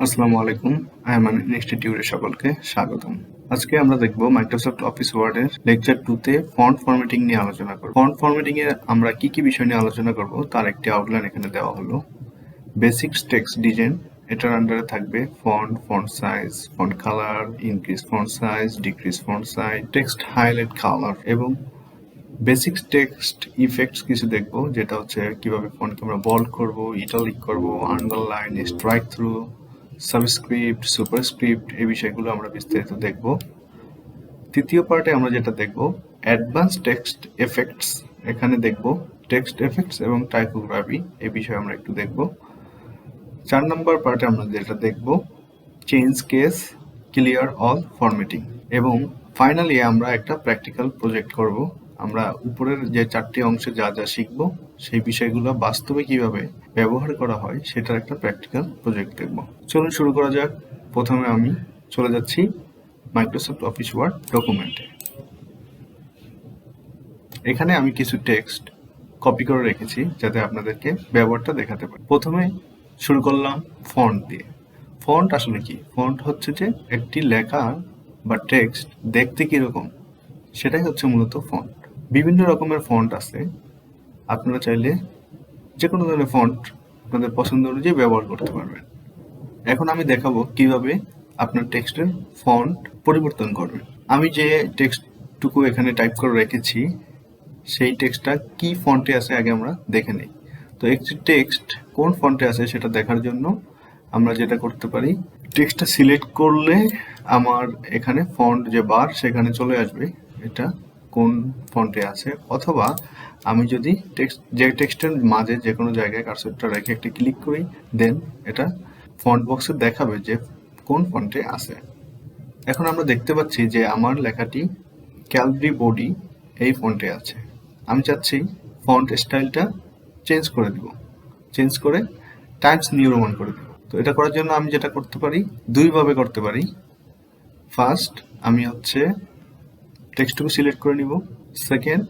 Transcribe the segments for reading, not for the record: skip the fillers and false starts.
আসসালামু আলাইকুম। আইএমএন ইনস্টিটিউটে সকলকে স্বাগতম। আজকে আমরা দেখব মাইক্রোসফট অফিস ওয়ার্ডের লেকচার 2 তে ফন্ট ফরম্যাটিং নিয়ে আলোচনা করব। ফন্ট ফরম্যাটিং এ আমরা কি বিষয় নিয়ে আলোচনা করব তার একটি আউটলাইন এখানে দেওয়া হলো। বেসিক্স টেক্সট ডিজাইন, এটার আন্ডারে থাকবে font, font size, font colour, increase font size, decrease font size, text highlight colour এবং বেসিক্স টেক্সট ইফেক্টস কিছু দেখব, যেটা হচ্ছে কিভাবে ফন্টকে আমরা বোল্ড করব, ইটালিক করব, underline, strike through, subscript, superscript, এই বিষয়গুলো আমরা বিস্তারিত দেখব। তৃতীয় পার্টে আমরা যেটা দেখব অ্যাডভান্স টেক্সট এফেক্টস, এখানে দেখব টেক্সট এফেক্টস এবং টাইপোগ্রাফি, এই বিষয়ে আমরা একটু দেখব। 4 নম্বর পার্টে আমরা যেটা দেখব change case, clear all formatting এবং ফাইনালি আমরা একটা প্র্যাকটিক্যাল প্রজেক্ট করব। আমরা উপরের যে 4টি অংশে যা যা শিখব সেই বিষয়গুলো বাস্তবে কিভাবে ব্যবহার করা হয় সেটার একটা প্র্যাকটিক্যাল প্রজেক্ট দেখব। চলুন শুরু করা যাক। প্রথমে আমি চলে যাচ্ছি মাইক্রোসফট অফিস ওয়ার্ড ডকুমেন্টে। এখানে আমি কিছু টেক্সট কপি করে রেখেছি যাতে আপনাদেরকে ব্যবহারটা দেখাতে পারি। প্রথমে শুরু করলাম ফন্ট দিয়ে। ফন্ট আসলে কি? ফন্ট হচ্ছে যে একটি লেখা বা টেক্সট দেখতে কিরকম সেটাই হচ্ছে মূলত ফন্ট। বিভিন্ন রকমের ফন্ট আছে, আপনারা চাইলে যে কোনো ধরনের ফন্ট আপনাদের পছন্দ অনুযায়ী ব্যবহার করতে পারবেন। এখন আমি দেখাবো কিভাবে আপনার টেক্সটের ফন্ট পরিবর্তন করবেন। আমি যে টেক্সটটুকু এখানে টাইপ করে রেখেছি সেই টেক্সটটা কি ফন্টে আছে আগে আমরা দেখে নিই। তো একটি টেক্সট কোন ফন্টে আছে সেটা দেখার জন্য আমরা যেটা করতে পারি, টেক্সটটা সিলেক্ট করলে আমার এখানে ফন্ট যে বার সেখানে চলে আসবে এটা কোন ফন্টে আছে, অথবা আমি যদি টেক্সটের মাঝে যে কোনো জায়গায় কার্সরটা রেখে একটা ক্লিক করি দেন এটা ফন্ট বক্সে দেখাবে যে কোন ফন্টে আছে। এখন আমরা দেখতে পাচ্ছি যে আমার লেখাটি ক্যালগ্রি বডি এই ফন্টে আছে। আমি চাচ্ছি ফন্ট স্টাইলটা চেঞ্জ করে দিব, চেঞ্জ করে টাইমস নিউ রোমান করে দেব। তো এটা করার জন্য আমি যেটা করতে পারি, দুইভাবে করতে পারি। ফার্স্ট আমি টেক্সটটুকু সিলেক্ট করে নিব। সেকেন্ড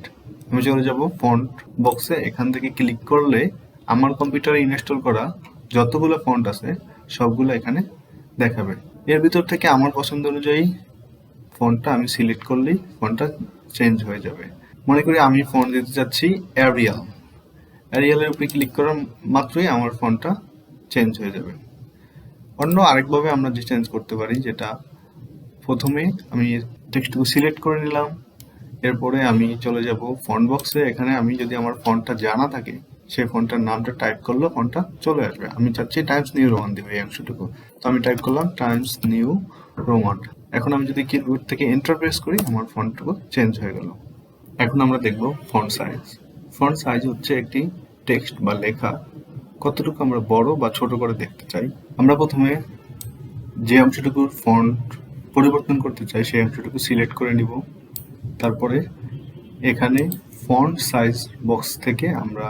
আমি চলে যাব ফন্ট বক্সে, এখান থেকে ক্লিক করলে আমার কম্পিউটারে ইনস্টল করা যতগুলো ফন্ট আছে সবগুলো এখানে দেখাবে। এর ভিতর থেকে আমার পছন্দ অনুযায়ী ফন্টটা আমি সিলেক্ট করলেই ফন্টটা চেঞ্জ হয়ে যাবে। মনে করি আমি ফন্ট দিতে চাচ্ছি এরিয়ালের উপরে ক্লিক করার মাত্রই আমার ফন্টটা চেঞ্জ হয়ে যাবে। অন্য আরেকভাবে আমরা যে চেঞ্জ করতে পারি, যেটা প্রথমে আমি টেক্সটটুকু সিলেক্ট করে নিলাম, এরপরে আমি চলে যাব ফন্ট বক্সে। এখানে আমি যদি আমার ফন্টটা জানা থাকে সেই ফন্টটার নামটা টাইপ করলে ফন্টটা চলে আসবে। আমি চাচ্ছি টাইমস নিউ রোমান দিব এই অংশটুকু, তো আমি টাইপ করলাম টাইমস নিউ রোমান। এখন আমি যদি কিবোর্ড থেকে এন্টার প্রেস করি আমার ফন্টটুকু চেঞ্জ হয়ে গেল। এখন আমরা দেখব ফন্ট সাইজ। ফন্ট সাইজ হচ্ছে একটি টেক্সট বা লেখা কতটুকু আমরা বড় বা ছোট করে দেখতে চাই। আমরা প্রথমে যে অংশটুকুর ফন্ট পরিবর্তন করতে চাই সেই অংশটুকু সিলেক্ট করে নিব। তারপরে এখানে ফন্ট সাইজ বক্স থেকে আমরা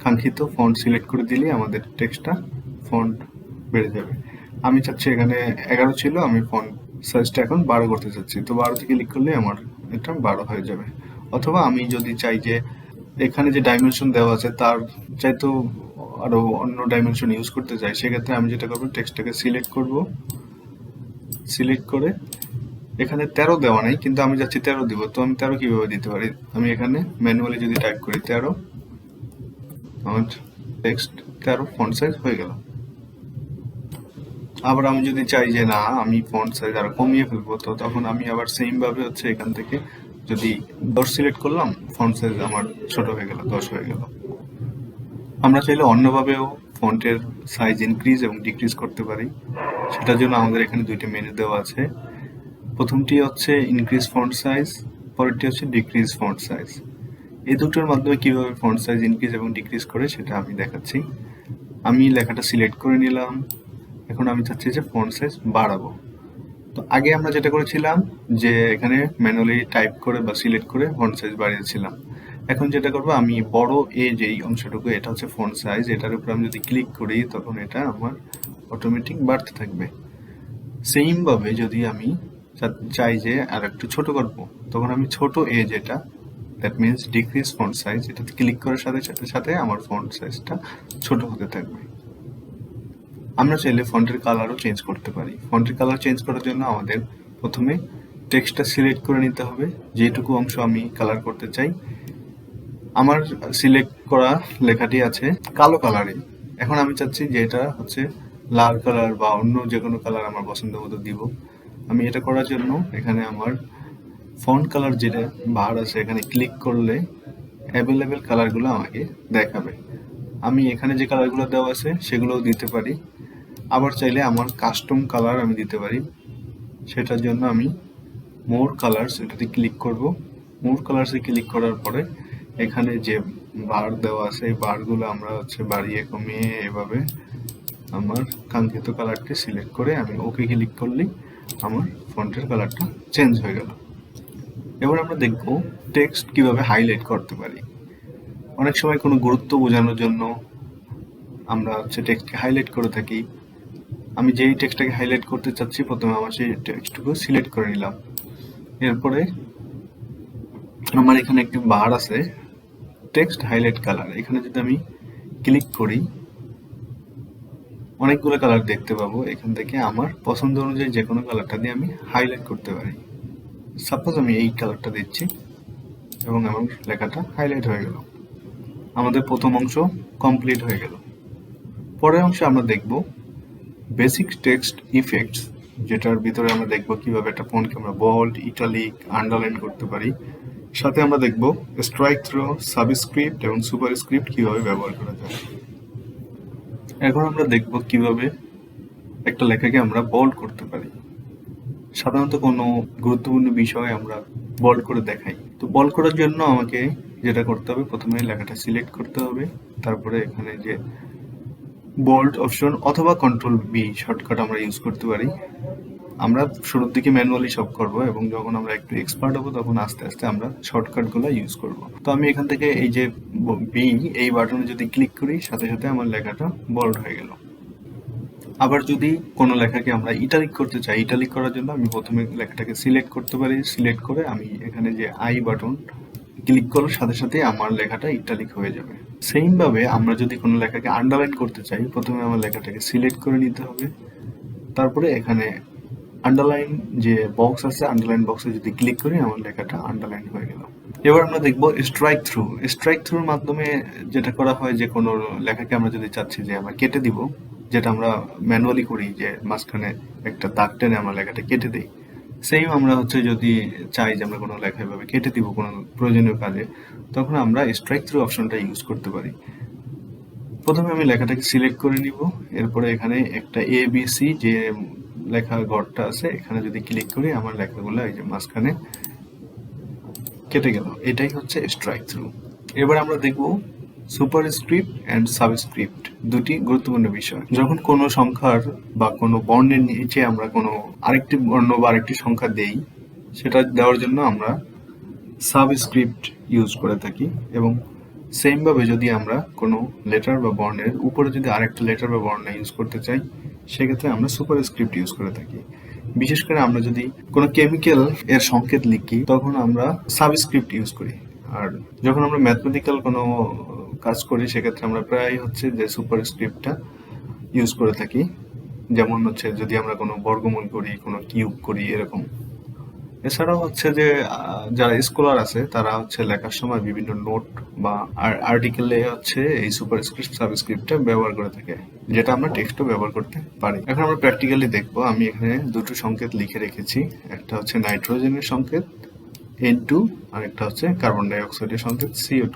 কাঙ্ক্ষিত ফন্ট সিলেক্ট করে দিলে আমাদের টেক্সটটা ফন্ট বেড়ে যাবে। আমি চাচ্ছি এখানে 11 ছিল, আমি ফন্ট সাইজটা এখন 12 করতে চাচ্ছি, তো 12 থেকে ক্লিক করলে আমার এটা 12 হয়ে যাবে। অথবা আমি যদি চাই যে এখানে যে ডাইমেনশন দেওয়া আছে তার চাইতেও আরো অন্য ডাইমেনশন ইউজ করতে চাই, সেক্ষেত্রে আমি যেটা করবো টেক্সটটাকে সিলেক্ট করব। সিলেক্ট করে এখানে 13 দেওয়া নাই, কিন্তু আমি যাচ্ছি 13 দিব, তো আমি 13 কিভাবে দিতে পারি, আমি এখানে ম্যানুয়ালি যদি টাইপ করি 13, আমার টেক্সট 13 ফন্ট সাইজ হয়ে গেল। আবার আমি যদি চাই যে না আমি ফন্ট সাইজ আরো কমিয়ে ফেলবো, তো তখন আমি আবার সেম ভাবে এখান থেকে যদি 10 সিলেক্ট করলাম, ফন্ট সাইজ আমার ছোট হয়ে গেল, 10 হয়ে গেল। আমরা চাইলে অন্যভাবেও ফন্টের সাইজ ইনক্রিজ এবং ডিক্রিজ করতে পারি। সেটার জন্য আমাদের এখানে দুইটা মেনু দেওয়া আছে। প্রথমটি হচ্ছে ইনক্রিজ ফন্ট সাইজ, পরেরটি হচ্ছে ডিক্রিজ ফন্ট সাইজ। এই দুটোর মাধ্যমে কিভাবে ফন্ট সাইজ ইনক্রিজ এবং ডিক্রিজ করে সেটা আমি দেখাচ্ছি। আমি লেখাটা সিলেক্ট করে নিলাম, এখন আমি চাচ্ছি যে ফন্ট সাইজ বাড়াবো। তো আগে আমরা যেটা করেছিলাম যে এখানে ম্যানুয়ালি টাইপ করে বা সিলেক্ট করে ফন্ট সাইজ বাড়িয়েছিলাম। এখন যেটা করবো, আমি বড় যেই অংশটুকু এটা হচ্ছে ফন্ট সাইজ, এটার উপর আমি যদি ক্লিক করি তখন এটা আমার অটোমেটিক বাড়তে থাকবে। সেম ভাবে যদি আমি চাই যে আর একটু ছোট করবো, তখন আমি ছোট যেটা that means decrease font size, এটাতে ক্লিক করার সাথে সাথে আমার ফন্ট সাইজটা ছোট হতে থাকবে। আমরা চাইলে ফন্টের কালারও চেঞ্জ করতে পারি। ফন্টের কালার চেঞ্জ করার জন্য আমাদের প্রথমে টেক্সটটা সিলেক্ট করে নিতে হবে, যেটুকু অংশ আমি কালার করতে চাই। আমার সিলেক্ট করা লেখাটি আছে কালো কালারে, এখন আমি চাচ্ছি যে এটা হচ্ছে লাল কালার বা অন্য যে কোনো কালার আমার পছন্দ মতো দিব। আমি এটা করার জন্য এখানে আমার ফন্ট কালার যেটা বার আছে এখানে ক্লিক করলে অ্যাভেলেবেল কালারগুলো আমাকে দেখাবে। আমি এখানে যে কালারগুলো দেওয়া আছে সেগুলোও দিতে পারি, আবার চাইলে আমার কাস্টম কালার আমি দিতে পারি। সেটার জন্য আমি মোর কালার্স এটাতে ক্লিক করব। মোর কালার্সে ক্লিক করার পরে এখানে যে বার দেওয়া আছে এই বারগুলো আমরা হচ্ছে বাড়িয়ে কমিয়ে এভাবে আমার কাঙ্ক্ষিত কালারটি সিলেক্ট করে আমি ওকে ক্লিক করলেই আমার ফন্টের কালারটা চেঞ্জ হয়ে গেল। এবার আমরা দেখব টেক্সট কিভাবে হাইলাইট করতে পারি। অনেক সময় কোনো গুরুত্ব বোঝানোর জন্য আমরা হচ্ছে টেক্সটকে হাইলাইট করে থাকি। আমি যেই টেক্সটটাকে হাইলাইট করতে চাচ্ছি প্রথমে আমার সেই টেক্সটটুকু সিলেক্ট করে নিলাম। এরপরে আমার এখানে একটি বার আছে টেক্সট হাইলাইট কালার, এখানে যদি আমি ক্লিক করি অনেকগুলো কালার দেখতে পাবো। এখান থেকে আমার পছন্দ অনুযায়ী যে কোনো কালারটা দিয়ে আমি হাইলাইট করতে পারি। সাপোজ আমি এই কালারটা দিচ্ছি এবং আমার লেখাটা হাইলাইট হয়ে গেল। আমাদের প্রথম অংশ কমপ্লিট হয়ে গেল। পরের অংশে আমরা দেখব বেসিক টেক্সট ইফেক্টস, যেটার ভিতরে আমরা দেখব কিভাবে একটা ফন্টকে আমরা বোল্ড, ইটালিক, আন্ডারলাইন করতে পারি। সাথে আমরা দেখব স্ট্রাইক থ্রো, সাবস্ক্রিপ্ট এবং সুপারস্ক্রিপ্ট কিভাবে ব্যবহার করা যায়। এখন আমরা দেখব কিভাবে একটা লেখাকে আমরা বোল্ড করতে পারি। সাধারণত কোনো গুরুত্বপূর্ণ বিষয় আমরা বোল্ড করে দেখাই। তো বোল্ড করার জন্য আমাকে যেটা করতে হবে, প্রথমে লেখাটা সিলেক্ট করতে হবে, তারপরে এখানে যে বোল্ড অপশন অথবা কন্ট্রোল বি শর্টকাট আমরা ইউজ করতে পারি। আমরা শুরুর দিকে ম্যানুয়ালি সব করব এবং যখন আমরা একটু এক্সপার্ট হব তখন আস্তে আস্তে আমরা শর্টকাটগুলো ইউজ করব। তো আমি এখান থেকে এই যে বি এই বাটনে যদি ক্লিক করি সাথে সাথে আমার লেখাটা বোল্ড হয়ে গেল। আবার যদি কোনো লেখাকে আমরা ইটালিক করতে চাই, ইটালিক করার জন্য আমি প্রথমে লেখাটাকে সিলেক্ট করতে পারি। সিলেক্ট করে আমি এখানে যে আই বাটন ক্লিক করার সাথে সাথে আমার লেখাটা ইটালিক হয়ে যাবে। সেম ভাবে আমরা যদি কোনো লেখাকে আন্ডারলাইন করতে চাই, প্রথমে আমার লেখাটাকে সিলেক্ট করে নিতে হবে, তারপরে এখানে আন্ডারলাইন যে বক্স আছে আন্ডারলাইন বক্সে যদি ক্লিক করি আমার লেখাটা আন্ডারলাইন হয়ে গেল। এবার আমরা দেখব স্ট্রাইক থ্রু। স্ট্রাইক থ্রুর মাধ্যমে যেটা করা হয় যে কোনো লেখাকে আমরা যদি চাচ্ছি যে আমরা কেটে দিব, যেটা আমরা ম্যানুয়ালি করি যে মাঝখানে একটা দাগ টেনে আমরা লেখাটা কেটে দিই, সেম আমরা হচ্ছে যদি চাই যে আমরা কোনো লেখা এভাবে কেটে দিব কোনো প্রয়োজনীয় কাজে, তখন আমরা স্ট্রাইক থ্রু অপশনটা ইউজ করতে পারি। প্রথমে আমি লেখাটাকে সিলেক্ট করে নিব, এরপরে এখানে একটা ABC যে লেখার ঘরটা আছে এখানে যদি ক্লিক করি আমার লেখাগুলো এই যে মাঝখানে কেটে গেল। এটাই হচ্ছে স্ট্রাইক থ্রু। এবার আমরা দেখব সুপারস্ক্রিপ্ট এন্ড সাবস্ক্রিপ্ট, দুটি গুরুত্বপূর্ণ বিষয়। যখন কোনো সংখ্যার বা কোনো বর্ণের নিচে আমরা কোনো আরেকটি বর্ণ বা আরেকটি সংখ্যা দেই, সেটা দেওয়ার জন্য আমরা সাবস্ক্রিপ্ট ইউজ করে থাকি। এবং সেম ভাবে যদি আমরা কোনো লেটার বা বর্ণের উপরে যদি আরেকটা লেটার বা বর্ণ ইউজ করতে চাই, সেক্ষেত্রে আমরা সুপারস্ক্রিপ্ট ইউজ করে থাকি। বিশেষ করে আমরা যদি কোনো কেমিক্যাল এর সংকেত লিখি তখন আমরা সাবস্ক্রিপ্ট ইউজ করি। আর যখন আমরা ম্যাথমেটিক্যাল কোনো কাজ করি সেক্ষেত্রে আমরা প্রায় হচ্ছে যে সুপারস্ক্রিপ্টটা ইউজ করে থাকি। যেমন হচ্ছে যদি আমরা কোনো বর্গমূল করি, কোনো কিউব করি, এরকম। এছাড়াও হচ্ছে যে যারা স্কলার আছে তারা হচ্ছে লেখার সময় বিভিন্ন নোট বা আর্টিকেলে হচ্ছে এই সুপারস্ক্রিপ্ট সাবস্ক্রিপ্টটা ব্যবহার করে থাকে, যেটা আমরা টেক্সটও ব্যবহার করতে পারি। এখন আমরা প্র্যাকটিক্যালি দেখবো। আমি এখানে দুটো সংকেত লিখে রেখেছি, একটা হচ্ছে নাইট্রোজেনের সংকেত N2 আর একটা হচ্ছে কার্বন ডাই অক্সাইডের সংকেত CO2।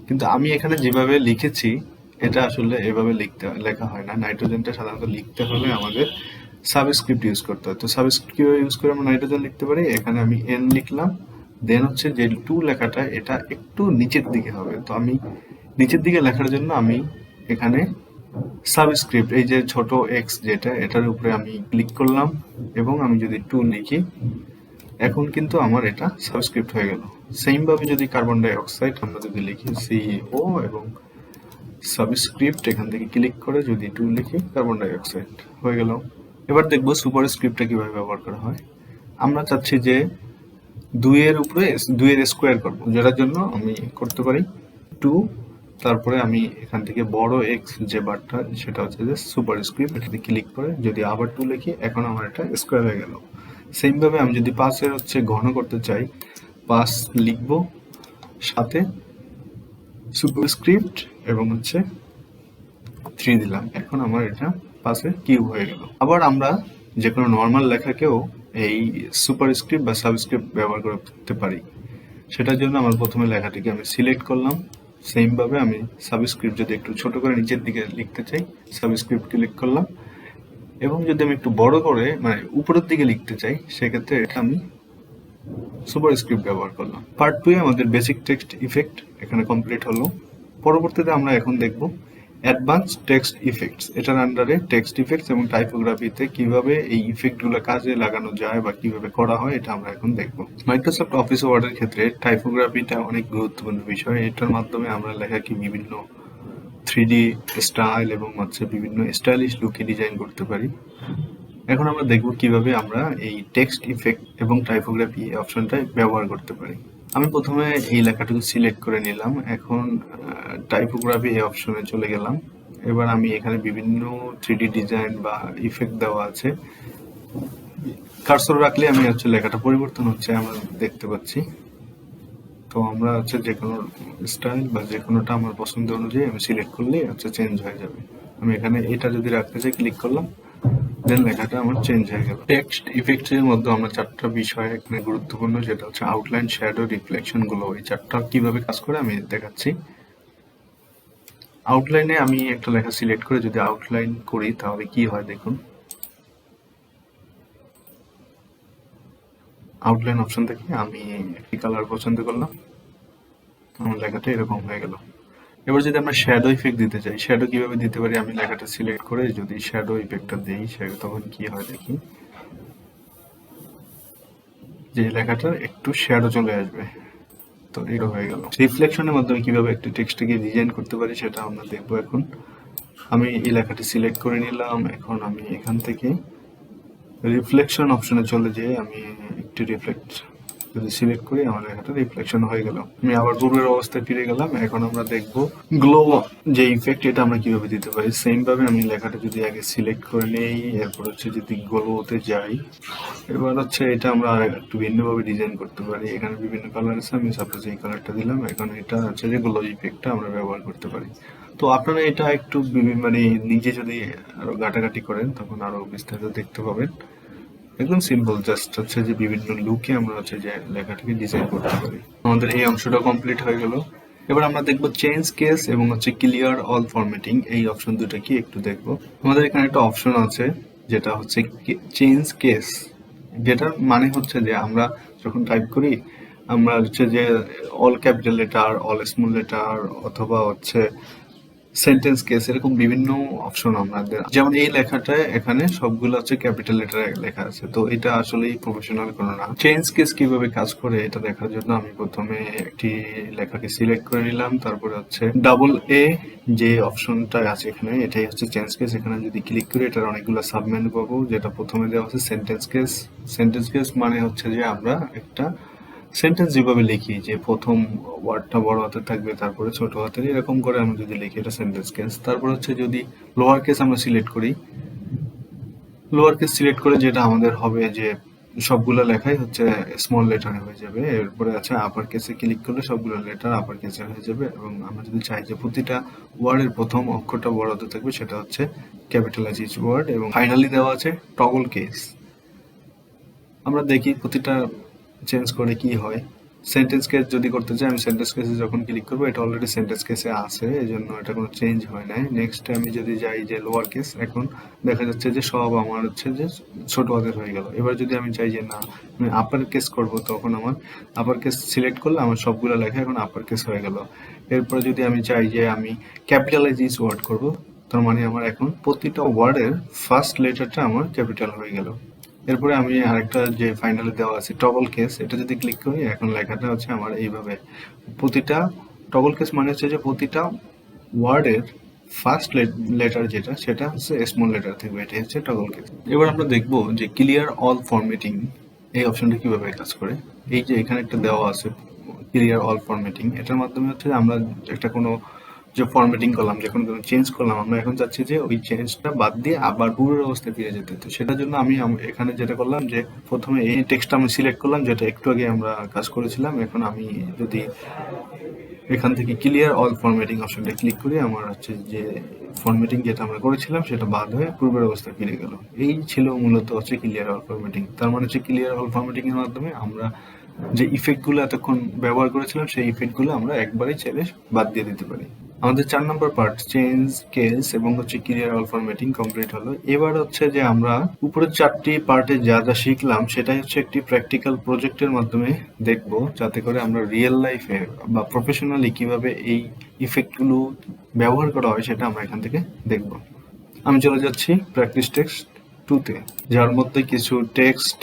কিন্তু আমি এখানে যেভাবে লিখেছি এটা আসলে এভাবে লেখা হয় না। নাইট্রোজেনটা সাধারণত লিখতে হলে আমাদের সাবস্ক্রিপ্ট ইউজ করতে হয়। তো সাবস্ক্রিপ্ট কিভাবে ইউজ করে আমরা নাইট্রোজেন লিখতে পারি, এখানে আমি N লিখলাম, দেন হচ্ছে যে 2 লেখাটা এটা একটু নিচের দিকে হবে। তো আমি নিচের দিকে লেখার জন্য আমি এখানে সাবস্ক্রিপ্ট এই যে ছোট X যেটা এটার উপরে আমি ক্লিক করলাম এবং আমি যদি 2 লিখি এখন কিন্তু আমার এটা সাবস্ক্রিপ্ট হয়ে গেল। সেম ভাবে যদি কার্বন ডাই অক্সাইড আমরা যদি লিখি CO এবং সাবস্ক্রিপ্ট এখান থেকে ক্লিক করে যদি 2 লিখি কার্বন ডাই অক্সাইড হয়ে গেল। এবার দেখবো সুপারস্ক্রিপ্টটা কিভাবে ব্যবহার করা হয়। আমরা চাচ্ছি যে 2 এর উপরে 2 এর স্কোয়ার করব, যেটার জন্য আমি করতে পারি 2 তারপরে আমি এখান থেকে বড় এক্স যে বারটা সেটা হচ্ছে যে সুপারস্ক্রিপ্ট, এটাতে ক্লিক করে যদি আবার 2 লিখি, এখন আমার এটা স্কোয়ার হয়ে গেল। সেম ভাবে আমি যদি 5-এর হচ্ছে ঘন করতে চাই, 5 লিখবো, সাথে সুপারস্ক্রিপ্ট এবং হচ্ছে 3 দিলাম, এখন আমার এটা 5-এর কিউব হয়ে গেল। আবার আমরা যে কোনো নর্মাল লেখাকেও এই সুপারস্ক্রিপ্ট বা সাবস্ক্রিপ্ট ব্যবহার করতে পারি। সেটার জন্য আমার প্রথমে লেখাটিকে আমি সিলেক্ট করলাম, সেম ভাবে আমি সাবস্ক্রিপ্ট যদি একটু ছোট করে নিচের দিকে লিখতে চাই, সাবস্ক্রিপ্ট ক্লিক করলাম, এবং যদি আমি একটু বড় করে মানে উপরের দিকে লিখতে চাই, সেক্ষেত্রে এটা আমি সুপারস্ক্রিপ্ট ব্যবহার করলাম। পার্ট 2 এ আমাদের বেসিক টেক্সট ইফেক্ট এখানে কমপ্লিট হলো। পরবর্তীতে আমরা এখন দেখব অ্যাডভান্স টেক্সট ইফেক্টস। এটার আন্ডারে টেক্সট ইফেক্টস এবং টাইপোগ্রাফিতে কিভাবে এই ইফেক্টগুলো কাজে লাগানো যায় বা কিভাবে করা হয়, এটা আমরা এখন দেখব। মাইক্রোসফট অফিস ওয়ার্ডের ক্ষেত্রে টাইপোগ্রাফিটা অনেক গুরুত্বপূর্ণ বিষয়। এটার মাধ্যমে আমরা লেখাকে বিভিন্ন 3D স্টাইল এবং হচ্ছে বিভিন্ন স্টাইলিশ লুকে ডিজাইন করতে পারি। এখন আমরা দেখব কিভাবে আমরা এই টেক্সট ইফেক্ট এবং টাইপোগ্রাফি অপশনটা ব্যবহার করতে পারি। আমি প্রথমে এই লেখাটুকু সিলেক্ট করে নিলাম, এখন টাইপোগ্রাফি এই অপশনে চলে গেলাম। এবার আমি এখানে বিভিন্ন 3D ডিজাইন বা ইফেক্ট দেওয়া আছে, কার্সর রাখলে আমি হচ্ছে লেখাটা পরিবর্তন হচ্ছে আমরা দেখতে পাচ্ছি। তো আমরা হচ্ছে যে কোনো স্টাইল বা যে কোনোটা আমার পছন্দ অনুযায়ী আমি সিলেক্ট করলেই হচ্ছে চেঞ্জ হয়ে যাবে। আমি এখানে এটা যদি রাখতে চাই, ক্লিক করলাম, দেন লেখাটা আমার চেঞ্জ হয়ে গেল। টেক্সট ইফেক্টস এর মধ্যে আমরা 4টা বিষয় এখানে গুরুত্বপূর্ণ, যেটা হচ্ছে আউটলাইন, শ্যাডো, রিফ্লেকশন গুলো। এই 4টা কিভাবে কাজ করে আমি দেখাচ্ছি। আউটলাইনে আমি একটা লেখা সিলেক্ট করে যদি আউটলাইন করি তাহলে কি হয় দেখুন। আউটলাইন অপশন থেকে আমি একটি কালার পছন্দ করলাম, আমার লেখাটা এরকম হয়ে গেল। এবার যদি আমরা শ্যাডো ইফেক্ট দিতে চাই, শ্যাডো কিভাবে দিতে পারি, আমি লেখাটা সিলেক্ট করে যদি শ্যাডো ইফেক্টটা দিই, তখন কি হয় দেখি, যে লেখাটার একটু শ্যাডো চলে আসবে। তো এটা হয়ে গেল। রিফ্লেকশনের মাধ্যমে কিভাবে একটি টেক্সটকে ডিজাইন করতে পারি সেটা আমরা দেখবো এখন। আমি এই লেখাটি সিলেক্ট করে নিলাম, এখন আমি এখান থেকে রিফ্লেকশন অপশনে চলে যেয়ে আমি একটি রিফ্লেক্ট যদি সিলেক্ট করি, আমার লেখাটা রিফ্লেকশন হয়ে গেল। আমি আবার পূর্বের অবস্থায় ফিরে গেলাম। এখন আমরা দেখবো গ্লো যে ইফেক্ট, এটা আমরা কিভাবে দিতে পারি। সেম ভাবে আমি লেখাটা যদি আগে সিলেক্ট করে নেই, এরপর হচ্ছে যদি গ্লোতে যাই, এবার হচ্ছে এটা আমরা একটু ভিন্নভাবে ডিজাইন করতে পারি। এখানে বিভিন্ন কালার আছে, আমি সাপোজ এই কালারটা দিলাম, এখন এটা হচ্ছে যে গ্লো ইফেক্টটা আমরা ব্যবহার করতে পারি। তো আপনারা এটা একটু মানে নিজে যদি আরো ঘাটাঘাটি করেন তখন আরো বিস্তারিত দেখতে পাবেন। একদম সিম্পল, জাস্ট হচ্ছে যে বিভিন্ন লুকে আমরা হচ্ছে যে লেখাটাকে ডিজাইন করতে পারি। আমাদের এই অংশটা কমপ্লিট হয়ে গেল। এবার আমরা দেখবো চেঞ্জ কেস এবং হচ্ছে ক্লিয়ার অল ফরম্যাটিং, এই অপশন দুটো কি একটু দেখবো। আমাদের এখানে একটা অপশন আছে যেটা হচ্ছে চেঞ্জ কেস, যেটার মানে হচ্ছে যে আমরা যখন টাইপ করি, আমরা হচ্ছে যে all capital letter, all small letter, অথবা হচ্ছে সেন্টেন্স কেস, এরকম বিভিন্ন অপশন আমাদের। যেমন এই লেখাটা এখানে সবগুলো হচ্ছে ক্যাপিটাল লেটারে লেখা আছে, তো এটা আসলে প্রফেশনাল কোনো না। চেঞ্জ কেস কিভাবে কাজ করে এটা দেখার জন্য আমি প্রথমে একটি লেখাকে সিলেক্ট করে নিলাম, তারপরে হচ্ছে ডাবল এ যে অপশনটা আছে এখানে, এটাই হচ্ছে চেঞ্জ কেস। এখানে যদি ক্লিক করি এটার অনেকগুলো সাবমেনু পাবো। যেটা প্রথমে দেওয়া আছে সেন্টেন্স কেস। সেন্টেন্স কেস মানে হচ্ছে যে আমরা একটা সেন্টেন্স যেভাবে লিখি, যে প্রথম ওয়ার্ডটা বড় হাতে থাকবে, তারপরে ছোট হাতের, এরকম করে আমরা যদি লিখি এটা সেন্টেন্স কেস। তারপর হচ্ছে যদি লোয়ার কেস আমরা সিলেক্ট করি, লোয়ার কেস সিলেক্ট করে যেটা আমাদের হবে যে সবগুলো লেখাই হচ্ছে স্মল লেটারে হয়ে যাবে। এরপরে আছে আপার কেসে ক্লিক করলে সবগুলো লেটার আপার কেসে হয়ে যাবে, এবং আমরা যদি চাই যে প্রতিটা ওয়ার্ডের প্রথম অক্ষরটা বড় হাতে থাকবে, সেটা হচ্ছে ক্যাপিটালাইজ ইচ ওয়ার্ড। এবং ফাইনালি দেওয়া আছে টগল কেস। আমরা দেখি প্রতিটা চেঞ্জ করে কি হয়। সেন্টেন্স কেস যদি করতে চাই, আমি সেন্টেন্স কেসে যখন ক্লিক করবো, এটা অলরেডি সেন্টেন্স কেসে আছে, এই জন্য এটা কোনো চেঞ্জ হয় নাই। নেক্সট আমি যদি যাই যে লোয়ার কেস, এখন দেখা যাচ্ছে যে সব আমার হচ্ছে যে ছোট হাতের হয়ে গেল। এবার যদি আমি চাই যে না আমি আপার কেস করবো, তখন আমার আপার কেস সিলেক্ট করলে আমার সবগুলো লেখা এখন আপার কেস হয়ে গেল। এরপরে যদি আমি চাই যে আমি ক্যাপিটালাইজ ইচ ওয়ার্ড করবো, তার মানে আমার এখন প্রতিটা ওয়ার্ডের ফার্স্ট লেটারটা আমার ক্যাপিটাল হয়ে গেল। এরপরে আমি আরেকটা যে ফাইনালে দেওয়া আছে টগল কেস, এটা যদি ক্লিক করি, এখন লেখাটা হচ্ছে আমার এইভাবে প্রতিটা টগল কেস মানে হচ্ছে যে প্রতিটা ওয়ার্ডের ফার্স্ট লেটার যেটা, সেটা হচ্ছে স্মল লেটার থাকবে, এটাই হচ্ছে টগল কেস। এবার আমরা দেখবো যে ক্লিয়ার অল ফরম্যাটিং এই অপশনটা কিভাবে কাজ করে। এই যে এখানে একটা দেওয়া আছে ক্লিয়ার অল ফরম্যাটিং, এটার মাধ্যমে হচ্ছে আমরা একটা কোনো যে ফরম্যাটিং করলাম, যখন কোনো চেঞ্জ করলাম, আমরা এখন চাচ্ছি যে ওই চেঞ্জটা বাদ দিয়ে আবার পূর্বের অবস্থায় ফিরে যেতে। তো সেটার জন্য আমি এখানে যেটা করলাম যে প্রথমে এই টেক্সটটা আমি সিলেক্ট করলাম, যেটা একটু আগে আমরা কাজ করেছিলাম। এখন আমি যদি এখান থেকে ক্লিয়ার অল ফরম্যাটিং অপশনটা ক্লিক করি, আমার হচ্ছে যে ফরম্যাটিং যেটা আমরা করেছিলাম সেটা বাদ হয়ে পূর্বের অবস্থায় ফিরে গেল। এই ছিল মূলত হচ্ছে ক্লিয়ার অল ফরম্যাটিং। তার মানে হচ্ছে ক্লিয়ার অল ফরম্যাটিং এর মাধ্যমে আমরা যে ইফেক্টগুলো এতক্ষণ ব্যবহার করেছিলাম সেই ইফেক্টগুলো আমরা একবারেই চাইলে বাদ দিয়ে দিতে পারি। আমাদের 4 নম্বর পার্ট চেঞ্জ কেস এবং হচ্ছে ক্লিয়ার অল ফরম্যাটিং কমপ্লিট হলো। এবার হচ্ছে যে আমরা উপরের 4টি পার্টে যা যা শিখলাম সেটাই হচ্ছে একটি প্র্যাকটিক্যাল প্রজেক্টের মাধ্যমে দেখব, যাতে করে আমরা রিয়েল লাইফে বা প্রফেশনালি কিভাবে এই ইফেক্টগুলো ব্যবহার করা হয় সেটা আমরা এখান থেকে দেখব। আমি চলে যাচ্ছি প্র্যাকটিস টেক্সট 2-তে, যার মধ্যে কিছু টেক্সট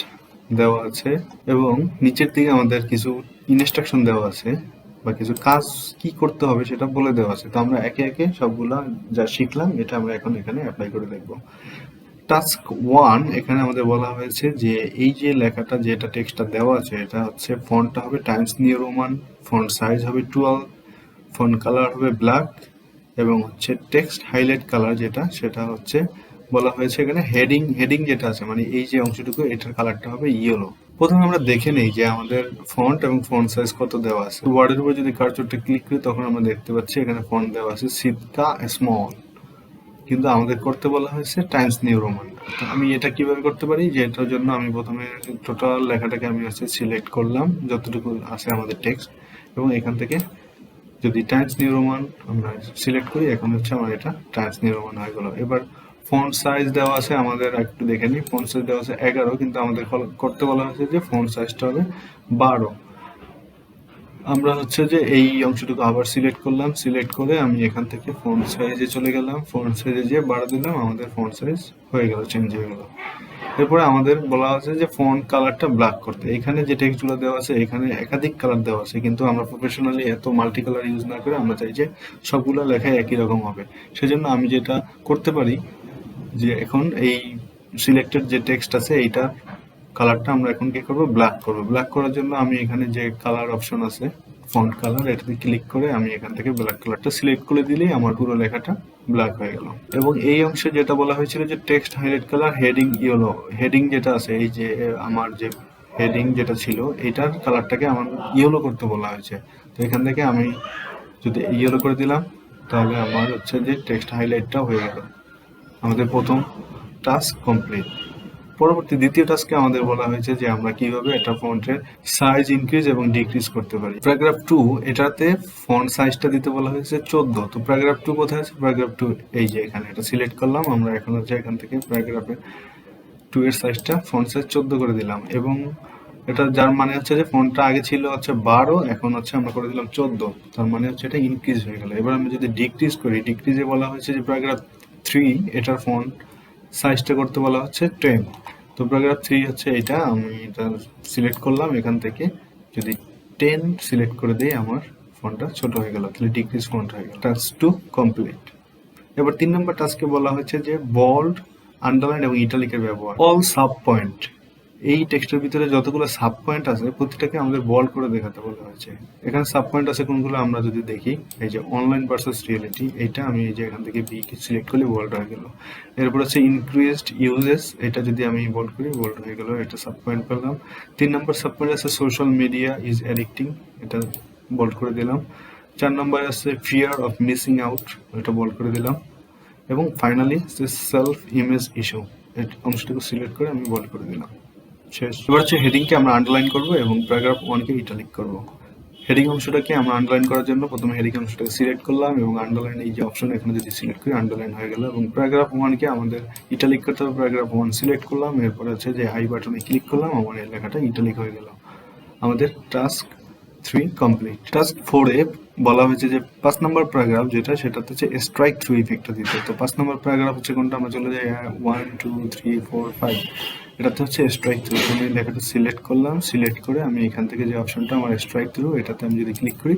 দেওয়া আছে এবং নিচের দিকে আমাদের কিছু ইনস্ট্রাকশন দেওয়া আছে বা কিছু কাজ কি করতে হবে সেটা বলে দেওয়া আছে। তো আমরা একে একে সবগুলা যা শিখলাম এটা আমরা এখন এখানে অ্যাপ্লাই করে দেখব। টাস্ক 1 এখানে আমাদের বলা হয়েছে যে এই যে লেখাটা যেটা টেক্সটটা দেওয়া আছে এটা হচ্ছে ফন্টটা হবে Times new Roman, font size হবে 12, ফন্ট কালার হবে ব্ল্যাক এবং হচ্ছে টেক্সট হাইলাইট কালার যেটা সেটা হচ্ছে বলা হয়েছে এখানে হেডিং যেটা আছে মানে এই যে অংশটুকু এটার কালারটা হবে ইয়েলো। প্রথমে আমরা দেখে নেই যে আমাদের ফন্ট এবং ফন্ট সাইজ কত দেওয়া আছে। ওয়ার্ডের উপর যদি কার্সরটা ক্লিক করি তখন আমরা দেখতে পাচ্ছি এখানে ফন্ট দেওয়া আছে সিটকা স্মল, কিন্তু আমাদের করতে বলা হয়েছে টাইমস নিউ রোমান। তো আমি এটা কিভাবে করতে পারি, যে এটার জন্য আমি প্রথমে টোটাল লেখাটাকে আমি হচ্ছে সিলেক্ট করলাম যতটুকু আছে আমাদের টেক্সট, এবং এখান থেকে যদি টাইমস নিউ রোমান আমরা সিলেক্ট করি এখন হচ্ছে আমার এটা টাইমস নিউ রোমান হয়ে গেল। এবার ফন্ট সাইজ দেওয়া আছে আমাদের, একটু দেখে নিই। ফন্ট সাইজ দেওয়া আছে 11, কিন্তু আমাদের করতে বলা হয়েছে যে ফন্ট সাইজটা হবে 12। আমরা হচ্ছে যে এই অংশটুকু আবার সিলেক্ট করলাম, সিলেক্ট করে আমি এখান থেকে ফন্ট সাইজে চলে গেলাম, ফন্ট সাইজে যে বাড়া দিলাম, আমাদের ফন্ট সাইজ হয়ে গেল, চেঞ্জ হয়ে গেল। এরপরে আমাদের বলা আছে যে ফন্ট কালারটা ব্ল্যাক করতে। এখানে যে টেক্সটগুলো দেওয়া আছে এখানে একাধিক কালার দেওয়া আছে, কিন্তু আমরা প্রফেশনালি এত মাল্টি কালার ইউজ না করে আমরা চাই যে সবগুলো লেখায় একই রকম হবে। সেজন্য আমি যেটা করতে পারি যে এখন এই সিলেক্টেড যে টেক্সট আছে এইটা কালারটা আমরা এখন কি করব, ব্ল্যাক করব। ব্ল্যাক করার জন্য আমি এখানে যে কালার অপশন আছে ফন্ট কালার, এটাতে ক্লিক করে আমি এখান থেকে ব্ল্যাক কালারটা সিলেক্ট করে দিলেই আমার পুরো লেখাটা ব্ল্যাক হয়ে গেল। এবং এই অংশে যেটা বলা হয়েছিল যে text highlight colour heading yellow, heading যেটা আছে এই যে আমার যে হেডিং যেটা ছিল এটার কালারটাকে আমার ইয়েলো করতে বলা হয়েছে। তো এখান থেকে আমি যদি ইয়েলো করে দিলাম তাহলে আমার হচ্ছে যে টেক্সট হাইলাইটটা হয়ে গেল। আমাদের প্রথম টাস্ক কমপ্লিট। পরবর্তী দ্বিতীয় টাস্কে আমাদের বলা হয়েছে যে আমরা কিভাবে একটা ফন্টের সাইজ ইনক্রিজ এবং ডিক্রিজ করতে পারি। প্যারাগ্রাফ 2 এটাতে ফন্ট সাইজটা দিতে বলা হয়েছে 14। তো প্যারাগ্রাফ 2 কোথায় আছে? প্যারাগ্রাফ 2 এই যে এখানে, এটা সিলেক্ট করলাম। আমরা এখন হচ্ছে এখান থেকে প্যারাগ্রাফের 2 এর সাইজটা ফন্ট সাইজ 14 করে দিলাম, এবং এটা যার মানে হচ্ছে যে ফন্টটা আগে ছিল হচ্ছে 12, এখন হচ্ছে আমরা করে দিলাম 14, তার মানে হচ্ছে এটা ইনক্রিজ হয়ে গেল। এবার আমি যদি ডিক্রিজ করি, ডিক্রিজে বলা হয়েছে যে প্যারাগ্রাফ 3 এটার ফন্ট সাইজটা করতে বলা হচ্ছে 10। তো প্যারাগ্রাফ 3 হচ্ছে এটা, আমি এটা সিলেক্ট করলাম। এখান থেকে যদি 10 সিলেক্ট করে দিই আমার ফন্টটা ছোট হয়ে গেল, তাহলে ডিক্রিজ ফন্ট হয়ে গেল। Task 2 complete. এবার 3 নম্বর টাস্কে বলা হচ্ছে যে বোল্ড, আন্ডারলাইন এবং ইটালিকের ব্যবহার। অল সাব পয়েন্ট, এই টেক্সটের ভিতরে যতগুলো সাব পয়েন্ট আছে প্রতিটাকে আমাদের বোল্ড করে দেখাতে বলা হয়েছে। এখানে সাব পয়েন্ট আছে কোনগুলো আমরা যদি দেখি, এই যে অনলাইন ভার্সেস রিয়েলিটি, এইটা আমি এই যে এখান থেকে বি কে সিলেক্ট করলে বোল্ড হয়ে গেল। এরপর হচ্ছে ইনক্রিজড ইউজেস, এটা যদি আমি বোল্ড করি বোল্ড হয়ে গেল, এটা সাব পয়েন্ট পেলাম। 3 নম্বর সাব পয়েন্ট আছে সোশ্যাল মিডিয়া ইজ অ্যাডিক্টিং, এটা বোল্ড করে দিলাম। 4 নম্বর আছে ফিয়ার অফ মিসিং আউট, এটা বোল্ড করে দিলাম। এবং ফাইনালি সেলফ ইমেজ ইস্যু, এই অংশটুকু সিলেক্ট করে আমি বোল্ড করে দিলাম। শেষ। এবার হচ্ছে হেডিংকে আমরা আন্ডারলাইন করব এবং প্যারাগ্রাফ 1 কে ইটালিক করব। হেডিং অংশটাকে আমরা আন্ডারলাইন করার জন্য প্রথমে হেডিং অংশটাকে সিলেক্ট করলাম এবং আন্ডারলাইন এই যে অপশন এখানে যদি সিলেক্ট করি আন্ডারলাইন হয়ে গেল। এবং প্যারাগ্রাফ 1 কে আমাদের ইটালিক করতে হবে, প্যারাগ্রাফ 1 সিলেক্ট করলাম, এরপর হচ্ছে যে আই বাটনে ক্লিক করলাম, আমার এই লেখাটা ইটালিক হয়ে গেল। আমাদের টাস্ক 3 কমপ্লিট। টাস্ক 4 এ বলা হয়েছে যে 5 নম্বর প্যারাগ্রাফ যেটা, সেটাতে হচ্ছে স্ট্রাইক থ্রু ইফেক্টটা দিতে। তো 5 নম্বর প্যারাগ্রাফ হচ্ছে কোনটা, আমরা চলে যাই 1 2 3 4 5, এটাতে হচ্ছে স্ট্রাইক থ্রু। আমি লেখাটা সিলেক্ট করলাম, সিলেক্ট করে আমি এখান থেকে যে অপশনটা আমার স্ট্রাইক থ্রু, এটাতে আমি যদি ক্লিক করি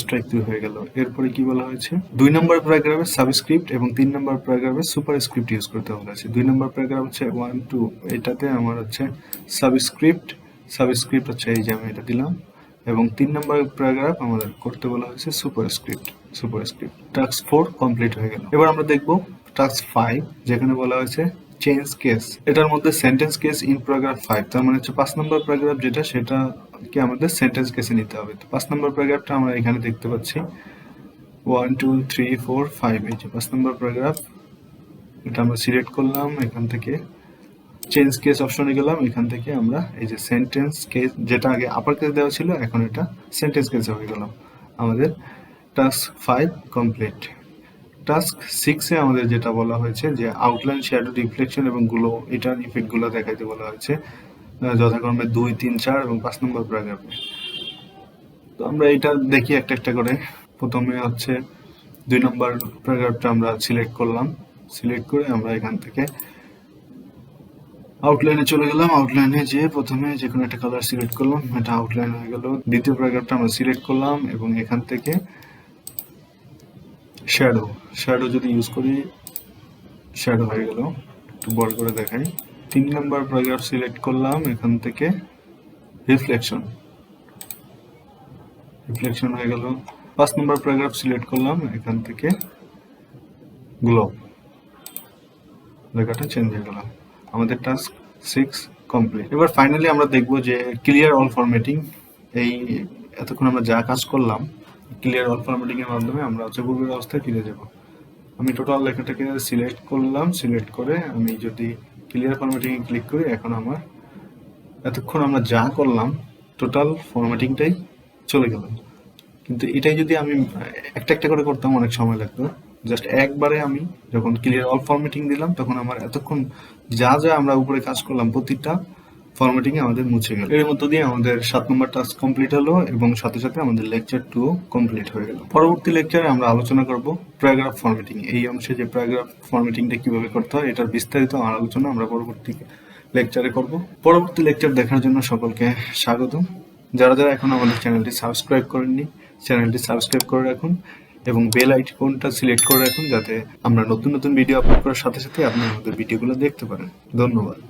স্ট্রাইক থ্রু হয়ে গেল। এরপরে কি বলা হয়েছে, 2 নম্বর প্যারাগ্রাফে সাবস্ক্রিপ্ট এবং 3 নম্বর প্যারাগ্রাফে সুপার স্ক্রিপ্ট ইউজ করতে বলা আছে। 2 নম্বর প্যারাগ্রাফ হচ্ছে 1 2, এটাতে আমার হচ্ছে সাবস্ক্রিপ্ট হচ্ছে এই যে আমি এটা দিলাম, এবং 3 নম্বর প্যারাগ্রাফ আমাদের করতে বলা হয়েছে super script. Superscript. Task 4 complete হয়ে গেল। এবার আমরা দেখব টাস্ক 5, যেখানে বলা হয়েছে চেঞ্জ কেস। এটার মধ্যে সেন্টেন্স কেস ইন প্যারাগ্রাফ 5, তার মানে হচ্ছে 5 নম্বর প্যারাগ্রাফ যেটা, সেটাকে আমাদের সেন্টেন্স কেসে নিতে হবে। তো 5 নম্বর প্যারাগ্রাফটা আমরা এখানে দেখতে পাচ্ছি 1 2 3 4 5, এই যে 5 নম্বর প্যারাগ্রাফ। এটা আমরা সিলেক্ট করলাম, এখান থেকে চেঞ্জ কেস অপশনে গেলাম, এখান থেকে আমরা এই যে সেন্টেন্স কেস, যেটা আগে আপার কেস দেওয়া ছিল এখন এটা সেন্টেন্স কেসে হয়ে গেল। আমাদের টাস্ক 5 কমপ্লিট। টাস্ক 6-এ আমাদের যেটা বলা হয়েছে যে আউটলাইন, শ্যাডো, রিফ্লেকশন এবং গ্লো, এটার ইফেক্টগুলো দেখাইতে বলা হয়েছে যথাক্রমে 2 3 4 এবং 5 নম্বর প্যারাগ্রাফে। তো আমরা এটা দেখি একটা একটা করে। প্রথমে হচ্ছে 2 নম্বর প্যারাগ্রাফটা আমরা সিলেক্ট করলাম, সিলেক্ট করে আমরা এখান থেকে আউটলাইনে চলে গেলাম। আউটলাইনে যে প্রথমে যে কোনো একটা কালার সিলেক্ট করলাম, এটা আউটলাইন হয়ে গেল। দ্বিতীয় প্যারাগ্রাফটা আমরা সিলেক্ট করলাম এবং এখান থেকে শ্যাডো যদি ইউজ করি, শ্যাডো হয়ে গেল। একটু বড় করে দেখাই। 3 নম্বর প্যারাগ্রাফ সিলেক্ট করলাম, এখান থেকে রিফ্লেকশন হয়ে গেল। 5 নম্বর প্যারাগ্রাফ সিলেক্ট করলাম, এখান থেকে গ্লো, লেখাটা চেঞ্জ হয়ে গেল। আমাদের টাস্ক 6 কমপ্লিট। এবার ফাইনালি আমরা দেখব যে ক্লিয়ার অল ফরম্যাটিং। এই এতক্ষণ আমরা যা কাজ করলাম, ক্লিয়ার অল ফরম্যাটিং এর মাধ্যমে আমরা হচ্ছে পূর্বের অবস্থায় ফিরে যাব। আমি টোটাল লেখাটাকে সিলেক্ট করলাম, সিলেক্ট করে আমি যদি ক্লিয়ার ফরম্যাটিং এ ক্লিক করি, এখন আমার এতক্ষণ আমরা যা করলাম টোটাল ফরম্যাটিংটাই চলে গেল। কিন্তু এটাই যদি আমি একটা একটা করে করতাম অনেক সময় লাগতো। জাস্ট একবারে আমি যখন ক্লিয়ার অল ফরম্যাটিং দিলাম, তখন আমার এতক্ষণ যা যা আমরা উপরে কাজ করলাম প্রতিটা ফরম্যাটিং এ আমাদের মুছে গেল। এর মধ্য দিয়ে আমাদের 7 নম্বর টাস্ক কমপ্লিট হলো এবং সাথে সাথে আমাদের লেকচার 2 কমপ্লিট হয়ে গেল। পরবর্তী লেকচারে আমরা আলোচনা করব প্যারাগ্রাফ ফরম্যাটিং। এই অংশে যে প্যারাগ্রাফ ফরম্যাটিংটা কিভাবে করতে হয়, এটার বিস্তারিত আলোচনা আমরা পরবর্তী লেকচারে করব। পরবর্তী লেকচার দেখার জন্য সকলকে স্বাগতম। যারা যারা এখন আমাদের চ্যানেলটি সাবস্ক্রাইব করেননি, চ্যানেলটি সাবস্ক্রাইব করে রাখুন এবং বেল আইকনটা সিলেক্ট করে রাখুন, যাতে আমরা নতুন নতুন ভিডিও আপলোড করার সাথে সাথে আপনি আমাদের ভিডিওগুলো দেখতে পারেন। ধন্যবাদ।